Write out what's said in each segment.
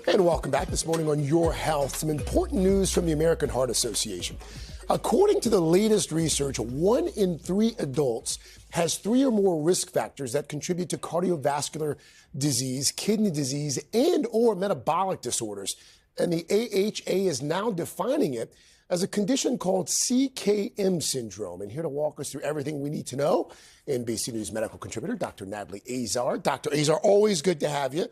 And welcome back this morning on Your Health. Some important news from the American Heart Association. According to the latest research, 1 in 3 adults has 3 or more risk factors that contribute to cardiovascular disease, kidney disease, and or metabolic disorders. And the AHA is now defining it as a condition called CKM syndrome. And here to walk us through everything we need to know, NBC News medical contributor, Dr. Natalie Azar. Dr. Azar, always good to have you.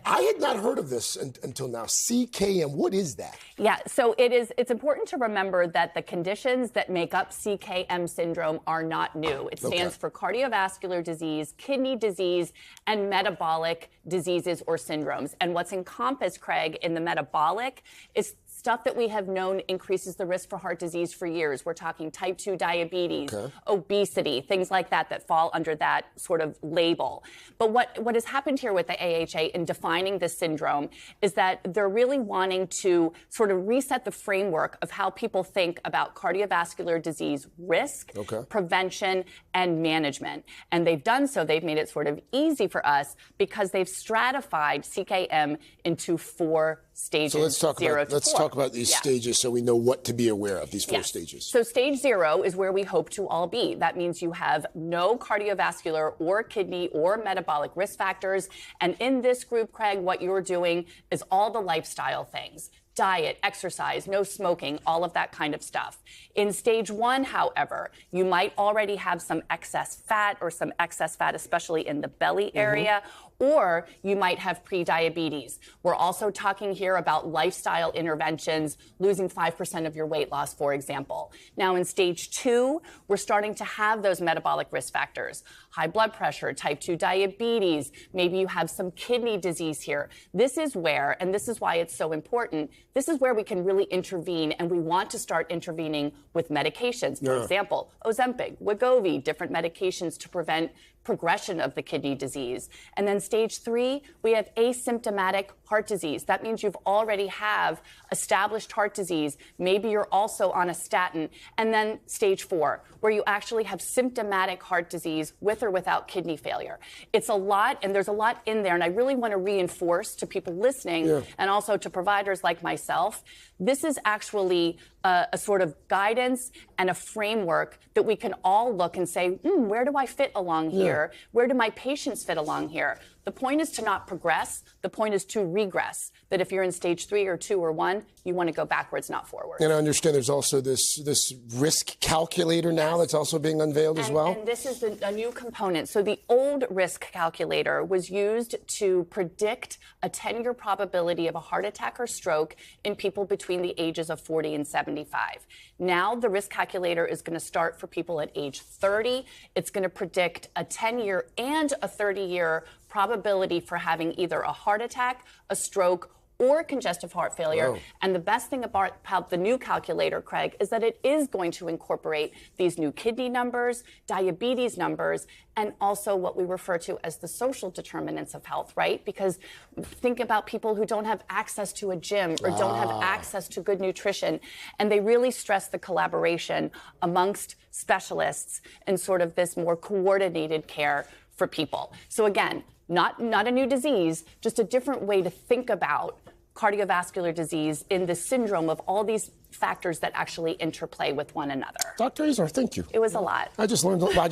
I had not heard of this until now. CKM, what is that? Yeah, so it's important to remember that the conditions that make up CKM syndrome are not new. It stands for cardiovascular disease, kidney disease, and metabolic diseases or syndromes. And what's encompassed, Craig, in the metabolic is stuff that we have known increases the risk for heart disease for years. We're talking type 2 diabetes, obesity, things like that fall under that sort of label. But what has happened here with the AHA in defining this syndrome is that they're really wanting to sort of reset the framework of how people think about cardiovascular disease risk, prevention, and management. And they've done so. They've made it sort of easy for us because they've stratified CKM into 4 stages. So let's talk about these stages so we know what to be aware of, these 4 stages. So stage 0 is where we hope to all be. That means you have no cardiovascular or kidney or metabolic risk factors. And in this group, Craig, what you're doing is all the lifestyle things. Diet, exercise, no smoking, all of that kind of stuff. In stage 1, however, you might already have some excess fat or some excess fat, especially in the belly area, or you might have prediabetes. We're also talking here about lifestyle interventions, losing 5% of your weight loss, for example. Now, in stage 2, we're starting to have those metabolic risk factors, high blood pressure, type 2 diabetes, maybe you have some kidney disease here. This is where, and this is why it's so important, this is where we can really intervene, and we want to start intervening with medications. For example, Ozempic, Wegovy, different medications to prevent progression of the kidney disease. And then stage 3, we have asymptomatic heart disease. That means you've already have established heart disease. Maybe you're also on a statin. And then stage 4, where you actually have symptomatic heart disease with or without kidney failure. It's a lot, and there's a lot in there. And I really want to reinforce to people listening and also to providers like myself, this is actually a sort of guidance and a framework that we can all look and say, where do I fit along here? Where do my patients fit along here? The point is to not progress. The point is to regress. That if you're in stage 3 or 2 or 1, you want to go backwards, not forward. And I understand there's also this risk calculator now that's also being unveiled as well. And this is a new component. So the old risk calculator was used to predict a 10-year probability of a heart attack or stroke in people between the ages of 40 and 75. Now the risk calculator is going to start for people at age 30. It's going to predict a 10-year and a 30-year probability for having either a heart attack, a stroke, or congestive heart failure. And the best thing about the new calculator, Craig, is that it is going to incorporate these new kidney numbers, diabetes numbers, and also what we refer to as the social determinants of health, right? Because think about people who don't have access to a gym or don't have access to good nutrition. And they really stress the collaboration amongst specialists and sort of this more coordinated care for people. So again, not a new disease, just a different way to think about cardiovascular disease in the syndrome of all these factors that actually interplay with one another. Dr. Azar, thank you. It was a lot. I just learned a lot,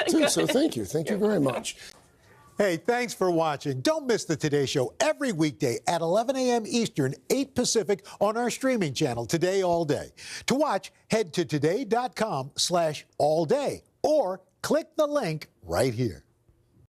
too, so thank you. Thank you very much. Hey, thanks for watching. Don't miss the Today Show every weekday at 11 a.m. Eastern, 8 Pacific on our streaming channel, Today All Day. To watch, head to today.com/allday or click the link right here.